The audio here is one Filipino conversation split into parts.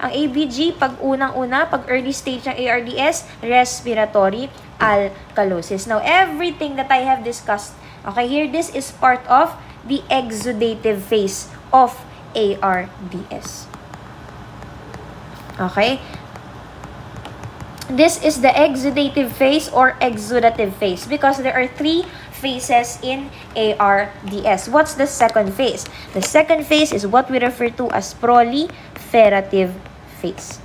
Ang ABG, pag unang-una, pag early stage ng ARDS, respiratory alkalosis. Now, everything that I have discussed, okay, here, this is part of the exudative phase of ARDS. Okay? This is the exudative phase or exudative phase because there are 3 phases in ARDS. What's the second phase? The second phase is what we refer to as proliferative phase.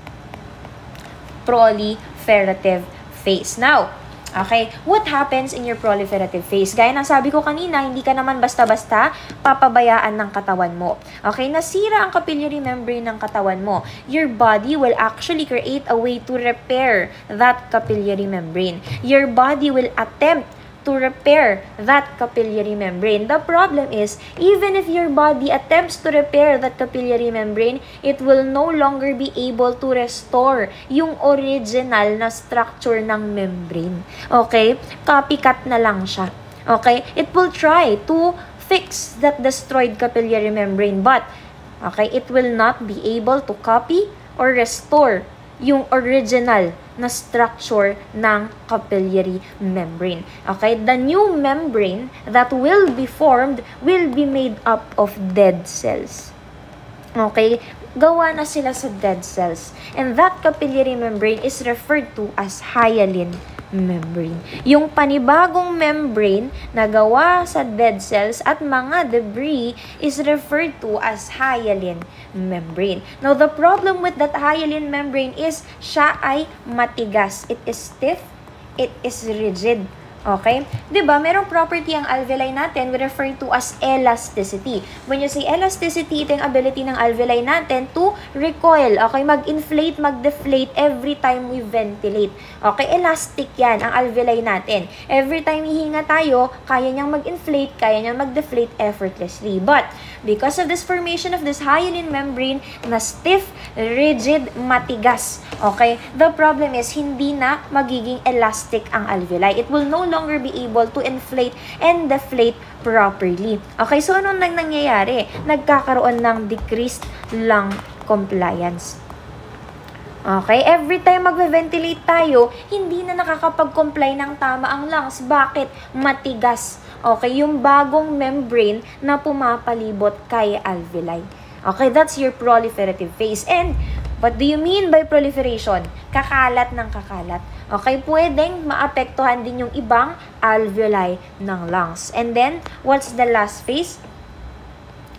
Proliferative phase. Now, okay, what happens in your proliferative phase? Gaya ng sabi ko kanina, hindi ka naman basta-basta papabayaan ng katawan mo. Okay, nasira ang capillary membrane ng katawan mo. Your body will actually create a way to repair that capillary membrane. Your body will attempt to repair that capillary membrane. The problem is, even if your body attempts to repair that capillary membrane, it will no longer be able to restore yung original na structure ng membrane. Okay? Copycat na lang siya. Okay? It will try to fix that destroyed capillary membrane, but okay, it will not be able to copy or restore yung original na structure ng capillary membrane. Okay? The new membrane that will be formed will be made up of dead cells. Okay? Gawa na sila sa dead cells. And that capillary membrane is referred to as hyaline membrane. Yung panibagong membrane na gawa sa dead cells at mga debris is referred to as hyaline membrane. Now, the problem with that hyaline membrane is siya ay matigas. It is stiff, it is rigid. Okay? Diba, merong property ang alveoli natin we refer to as elasticity. When you say elasticity, ito yung ability ng alveoli natin to recoil. Okay? Mag-inflate, mag-deflate every time we ventilate. Okay? Elastic yan ang alveoli natin. Every time hihinga tayo, kaya niyang mag-inflate, kaya niyang mag-deflate effortlessly. But, because of this formation of this hyaline membrane na stiff, rigid, matigas. Okay? The problem is, hindi na magiging elastic ang alveoli. It will no longer be able to inflate and deflate properly. Okay, so anong nangyayari? Nagkakaroon ng decreased lung compliance. Okay, every time magve-ventilate tayo, hindi na nakakapag-comply ng tama ang lungs. Bakit? Matigas. Okay, yung bagong membrane na pumapalibot kay alveoli. Okay, that's your proliferative phase. And what do you mean by proliferation? Kakalat ng kakalat. Okay, pwedeng maapektuhan din yung ibang alveoli ng lungs. And then, what's the last phase?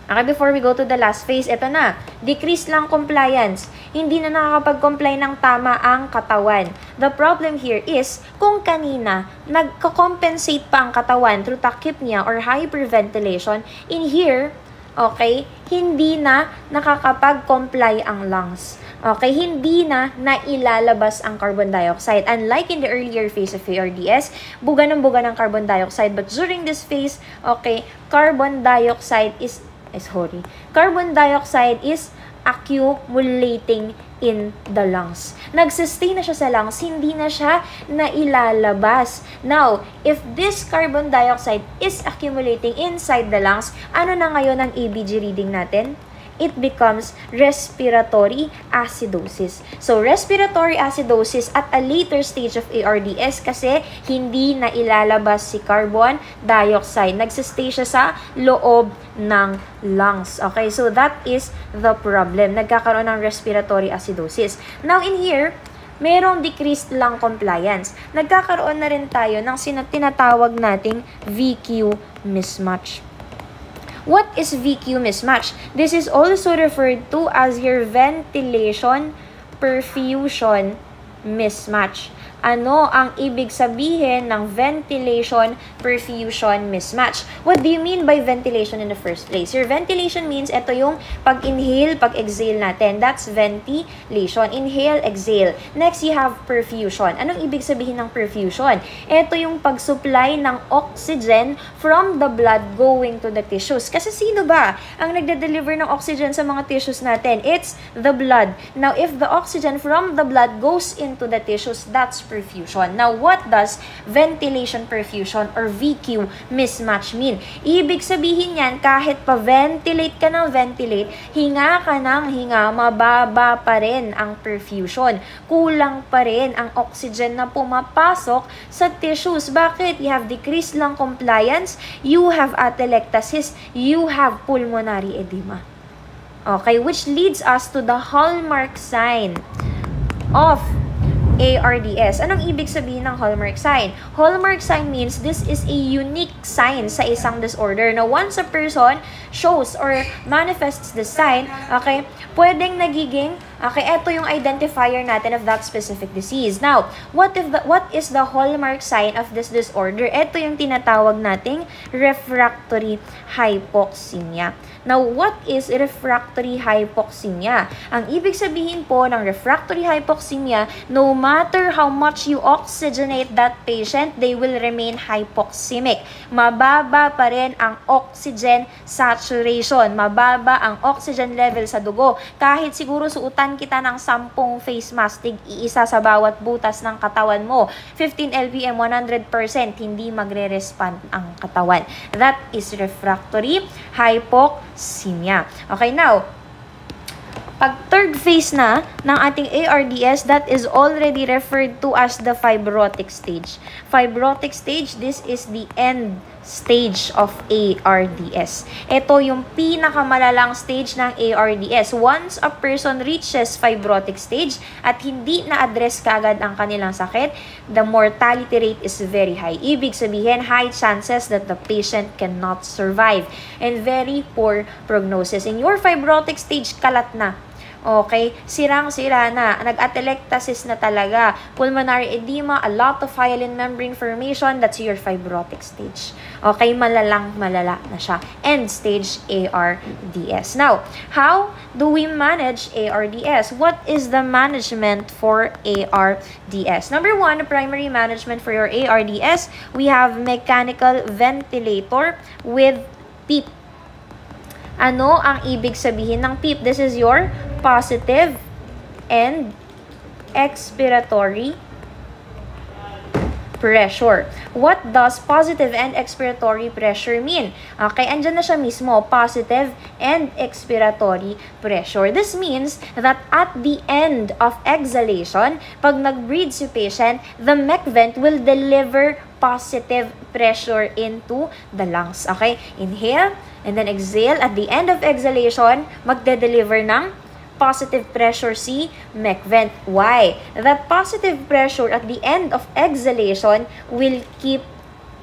Okay, before we go to the last phase, ito na. Decrease lung compliance. Hindi na nakakapag-comply ng tama ang katawan. The problem here is, kung kanina, nagko-compensate pa ang katawan through tachypnea or hyperventilation, in here, okay, hindi na nakakapag-comply ang lungs. Okay, hindi na nailalabas ang carbon dioxide. Unlike in the earlier phase of ARDS, buga ng carbon dioxide. But during this phase, okay, carbon dioxide is accumulating in the lungs. Nagsistay na siya sa lungs, hindi na siya nailalabas. Now, if this carbon dioxide is accumulating inside the lungs, ano na ngayon ang ABG reading natin? It becomes respiratory acidosis. So, respiratory acidosis at a later stage of ARDS kasi hindi na ilalabas si carbon dioxide. Nagsistay siya sa loob ng lungs. Okay, so that is the problem. Nagkakaroon ng respiratory acidosis. Now, in here, merong decreased lung compliance. Nagkakaroon na rin tayo ng tinatawag nating VQ mismatch. What is VQ mismatch? This is also referred to as your ventilation perfusion mismatch. Ano ang ibig sabihin ng ventilation perfusion mismatch? What do you mean by ventilation in the first place? Your ventilation means ito yung pag-inhale, pag-exhale natin. That's ventilation. Inhale, exhale. Next, you have perfusion. Anong ibig sabihin ng perfusion? Ito yung pag-supply ng oxygen from the blood going to the tissues. Kasi sino ba ang nagde-deliver ng oxygen sa mga tissues natin? It's the blood. Now, if the oxygen from the blood goes into the tissues, that's perfusion. perfusion. Now, what does ventilation perfusion or VQ mismatch mean? Ibig sabihin yan, kahit pa-ventilate ka ng ventilate, hinga ka ng hinga, mababa pa rin ang perfusion. Kulang pa rin ang oxygen na pumapasok sa tissues. Bakit? You have decreased lung compliance, you have atelectasis, you have pulmonary edema. Okay, which leads us to the hallmark sign of ARDS. Anong ibig sabihin ng hallmark sign? Hallmark sign means this is a unique sign sa isang disorder. Now, once a person shows or manifests the sign, okay, pwedeng nagiging, okay, ito yung identifier natin of that specific disease. Now, what is the hallmark sign of this disorder? Ito yung tinatawag nating refractory hypoxemia. Now, what is refractory hypoxemia? Ang ibig sabihin po ng refractory hypoxemia, no matter how much you oxygenate that patient, they will remain hypoxemic. Mababa pa rin ang oxygen saturation. Mababa ang oxygen level sa dugo. Kahit siguro suutan kita ng 10 face mask, iisa sa bawat butas ng katawan mo, 15 lpm, 100%, hindi magre-respond ang katawan. That is refractory hypoxemia. Okay, now, pag third phase na ng ating ARDS, that is already referred to as the fibrotic stage. Fibrotic stage, this is the end stage of ARDS. Ito yung pinakamalalang stage ng ARDS. Once a person reaches fibrotic stage at hindi na-address kaagad ang kanilang sakit, the mortality rate is very high. Ibig sabihin, high chances that the patient cannot survive and very poor prognosis. In your fibrotic stage, kalat na. Okay, sirang-sira na, nag-atelectasis na talaga, pulmonary edema, a lot of hyaline membrane formation, that's your fibrotic stage. Okay, malala na siya. End stage ARDS. Now, how do we manage ARDS? What is the management for ARDS? Number 1, primary management for your ARDS, we have mechanical ventilator with PEEP. Ano ang ibig sabihin ng PEEP? This is your positive and expiratory pressure. What does positive and expiratory pressure mean? Okay, andyan na siya mismo, positive and expiratory pressure. This means that at the end of exhalation, pag nag-breathe si patient, the mech vent will deliver positive pressure into the lungs. Okay, inhale and then exhale. At the end of exhalation, magde-deliver ng positive pressure si mech vent. Why? That positive pressure at the end of exhalation will keep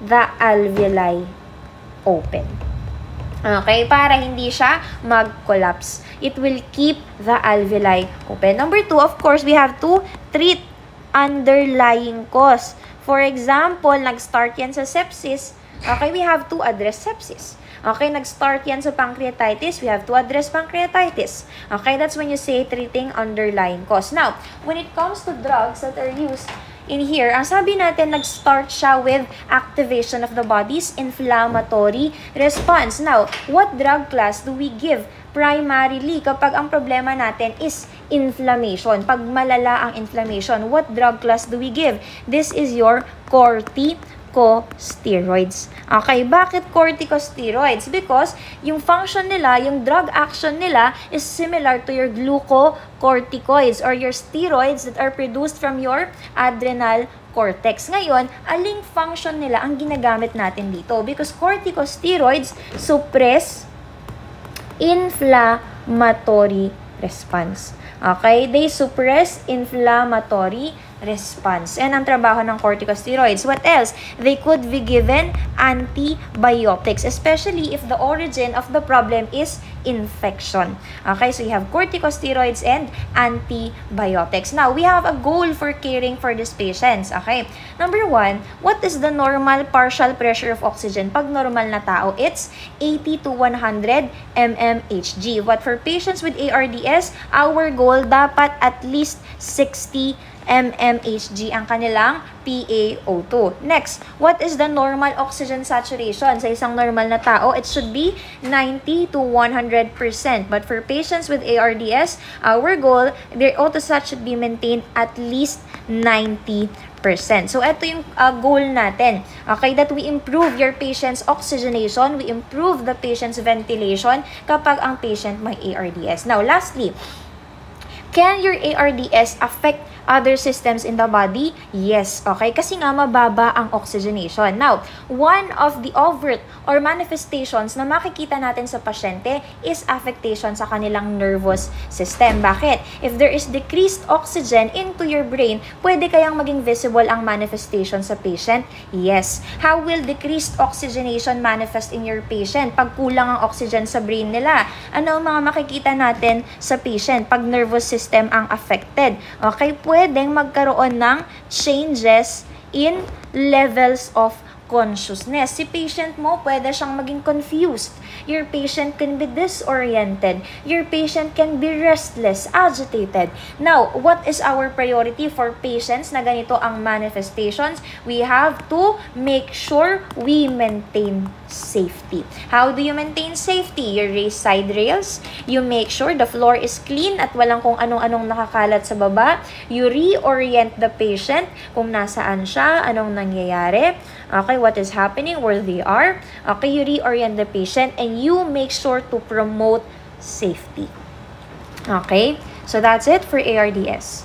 the alveoli open. Okay? Para hindi siya mag-collapse. It will keep the alveoli open. Number 2, of course, we have to treat underlying cause. For example, nag-start yan sa sepsis. Okay, we have to address sepsis. Okay, nag-start yan sa pancreatitis, we have to address pancreatitis. Okay, that's when you say treating underlying cause. Now, when it comes to drugs that are used in here, ang sabi natin, nag-start siya with activation of the body's inflammatory response. Now, what drug class do we give primarily kapag ang problema natin is inflammation? Pag malala ang inflammation, what drug class do we give? This is your corticosteroids. Okay, bakit corticosteroids? Because yung function nila, yung drug action nila is similar to your glucocorticoids or your steroids that are produced from your adrenal cortex. Ngayon, aling function nila ang ginagamit natin dito? Because corticosteroids suppress inflammatory response. Okay, they suppress inflammatory response. And ang trabaho ng corticosteroids. What else? They could be given antibiotics, especially if the origin of the problem is infection. Okay, so you have corticosteroids and antibiotics. Now, we have a goal for caring for these patients. Okay, number 1, what is the normal partial pressure of oxygen? Pag normal na tao, it's 80 to 100 mmHg. But for patients with ARDS, our goal dapat at least 60 mmHg ang kanilang PaO2. Next, what is the normal oxygen saturation? Sa isang normal na tao, it should be 90 to 100%. But for patients with ARDS, our goal, their O2 sat should be maintained at least 90%. So, ito yung goal natin. Okay, that we improve your patient's oxygenation, we improve the patient's ventilation kapag ang patient may ARDS. Now, lastly, can your ARDS affect other systems in the body? Yes, okay? Kasi nga mababa ang oxygenation. Now, one of the overt or manifestations na makikita natin sa pasyente is affectation sa kanilang nervous system. Bakit? If there is decreased oxygen into your brain, pwede kayang maging visible ang manifestation sa patient? Yes. How will decreased oxygenation manifest in your patient? Pag kulang ang oxygen sa brain nila, ano ang mga makikita natin sa patient pag nervous system ang affected? Okay, pwedeng magkaroon ng changes in levels of consciousness. Si patient mo, pwede siyang maging confused. Your patient can be disoriented. Your patient can be restless, agitated. Now, what is our priority for patients na ganito ang manifestations? We have to make sure we maintain safety. How do you maintain safety? You raise side rails. You make sure the floor is clean at walang kung anong-anong nakakalat sa baba. You reorient the patient kung nasaan siya, anong nangyayari. Okay, what is happening, where they are. Okay, you reorient the patient and you make sure to promote safety. Okay, so that's it for ARDS.